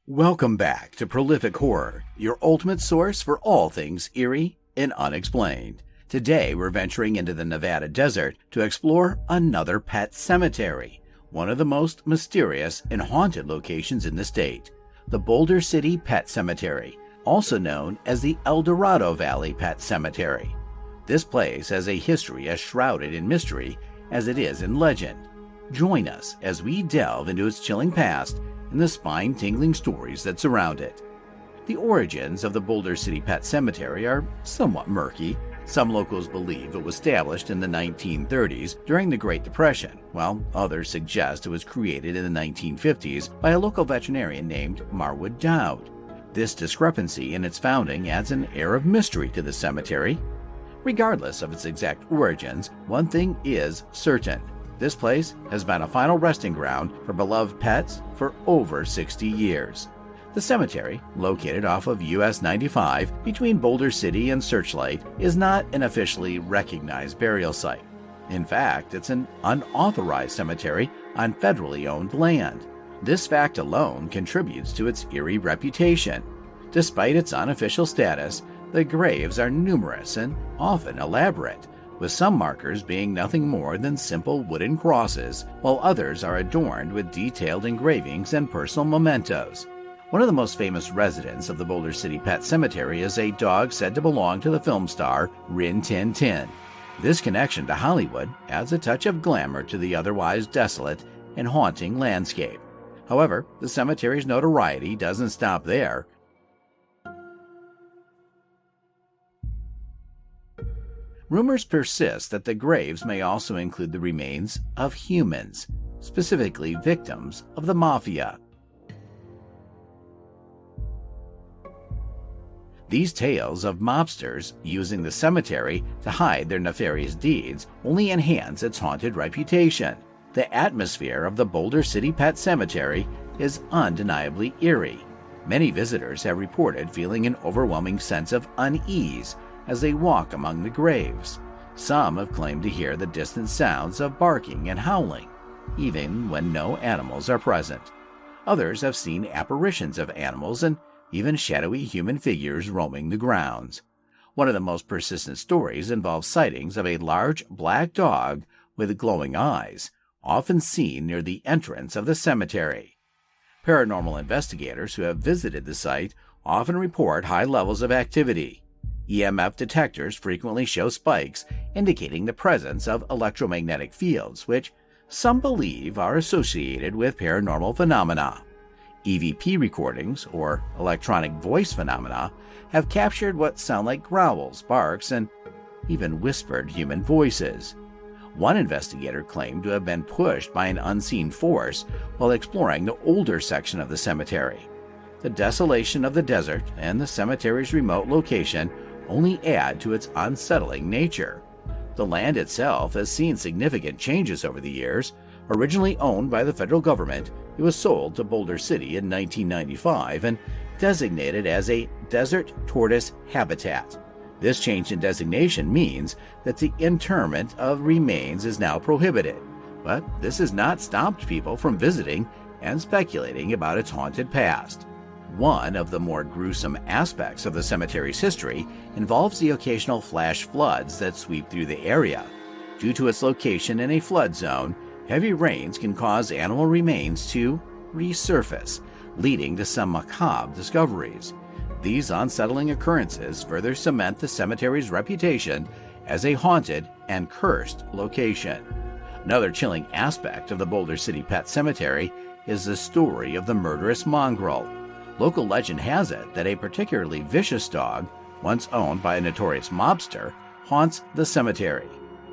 Welcome back to Prolific Horror, your ultimate source for all things eerie and unexplained. Today we're venturing into the Nevada desert to explore another pet cemetery, one of the most mysterious and haunted locations in the state, the Boulder City Pet Cemetery, also known as the Dorado Valley Pet Cemetery. This place has a history as shrouded in mystery as it is in legend. Join us as we delve into its chilling past and the spine-tingling stories that surround it. The origins of the Boulder City Pet Cemetery are somewhat murky. Some locals believe it was established in the 1930s during the Great Depression, while others suggest it was created in the 1950s by a local veterinarian named Marwood Dowd. This discrepancy in its founding adds an air of mystery to the cemetery. Regardless of its exact origins, one thing is certain. This place has been a final resting ground for beloved pets for over 60 years. The cemetery, located off of US 95 between Boulder City and Searchlight, is not an officially recognized burial site. In fact, it's an unauthorized cemetery on federally owned land. This fact alone contributes to its eerie reputation. Despite its unofficial status, the graves are numerous and often elaborate, with some markers being nothing more than simple wooden crosses, while others are adorned with detailed engravings and personal mementos. One of the most famous residents of the Boulder City Pet Cemetery is a dog said to belong to the film star Rin Tin Tin. This connection to Hollywood adds a touch of glamour to the otherwise desolate and haunting landscape. However, the cemetery's notoriety doesn't stop there. Rumors persist that the graves may also include the remains of humans, specifically victims of the Mafia. These tales of mobsters using the cemetery to hide their nefarious deeds only enhance its haunted reputation. The atmosphere of the Boulder City Pet Cemetery is undeniably eerie. Many visitors have reported feeling an overwhelming sense of unease as they walk among the graves. Some have claimed to hear the distant sounds of barking and howling, even when no animals are present. Others have seen apparitions of animals and even shadowy human figures roaming the grounds. One of the most persistent stories involves sightings of a large black dog with glowing eyes, often seen near the entrance of the cemetery. Paranormal investigators who have visited the site often report high levels of activity. EMF detectors frequently show spikes indicating the presence of electromagnetic fields, which some believe are associated with paranormal phenomena. EVP recordings, or electronic voice phenomena, have captured what sound like growls, barks, and even whispered human voices. One investigator claimed to have been pushed by an unseen force while exploring the older section of the cemetery. The desolation of the desert and the cemetery's remote location only add to its unsettling nature. The land itself has seen significant changes over the years. Originally owned by the federal government, it was sold to Boulder City in 1995 and designated as a desert tortoise habitat. This change in designation means that the interment of remains is now prohibited, but this has not stopped people from visiting and speculating about its haunted past. One of the more gruesome aspects of the cemetery's history involves the occasional flash floods that sweep through the area. Due to its location in a flood zone, heavy rains can cause animal remains to resurface, leading to some macabre discoveries. These unsettling occurrences further cement the cemetery's reputation as a haunted and cursed location. Another chilling aspect of the Boulder City Pet Cemetery is the story of the Murderous Mongrel. Local legend has it that a particularly vicious dog, once owned by a notorious mobster, haunts the cemetery.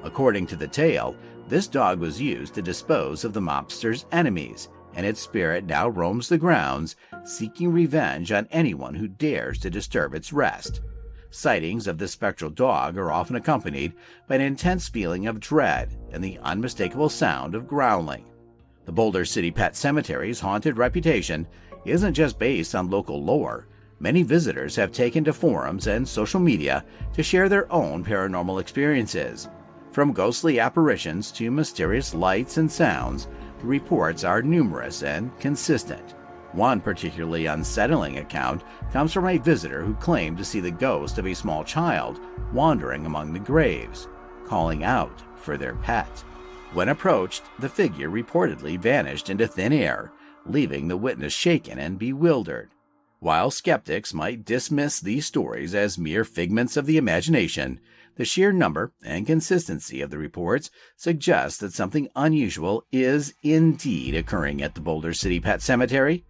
According to the tale, this dog was used to dispose of the mobster's enemies, and its spirit now roams the grounds, seeking revenge on anyone who dares to disturb its rest. Sightings of this spectral dog are often accompanied by an intense feeling of dread and the unmistakable sound of growling. The Boulder City Pet Cemetery's haunted reputation isn't just based on local lore. Many visitors have taken to forums and social media to share their own paranormal experiences. From ghostly apparitions to mysterious lights and sounds, the reports are numerous and consistent. One particularly unsettling account comes from a visitor who claimed to see the ghost of a small child wandering among the graves, calling out for their pet. When approached, the figure reportedly vanished into thin air, leaving the witness shaken and bewildered. While skeptics might dismiss these stories as mere figments of the imagination, the sheer number and consistency of the reports suggests that something unusual is indeed occurring at the Boulder City Pet Cemetery.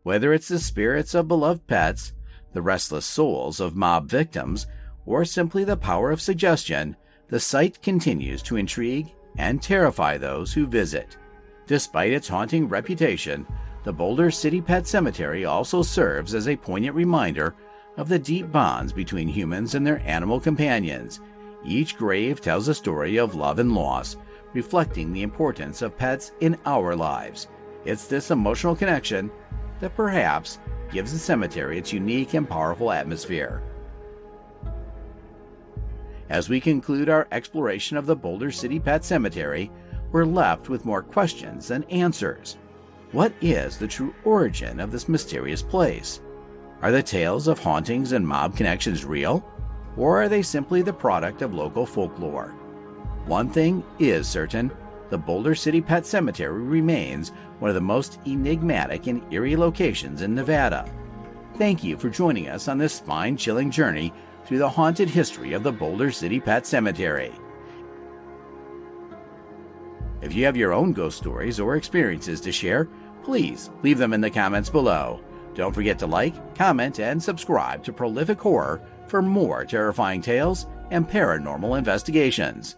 Whether it's the spirits of beloved pets, the restless souls of mob victims, or simply the power of suggestion, the site continues to intrigue and terrify those who visit. Despite its haunting reputation, the Boulder City Pet Cemetery also serves as a poignant reminder of the deep bonds between humans and their animal companions. Each grave tells a story of love and loss, reflecting the importance of pets in our lives. It's this emotional connection that perhaps gives the cemetery its unique and powerful atmosphere. As we conclude our exploration of the Boulder City Pet Cemetery, we're left with more questions than answers. What is the true origin of this mysterious place? Are the tales of hauntings and mob connections real, or are they simply the product of local folklore? One thing is certain: the Boulder City Pet Cemetery remains one of the most enigmatic and eerie locations in Nevada. Thank you for joining us on this spine-chilling journey through the haunted history of the Boulder City Pet Cemetery. If you have your own ghost stories or experiences to share, please leave them in the comments below. Don't forget to like, comment, and subscribe to Prolific Horror for more terrifying tales and paranormal investigations.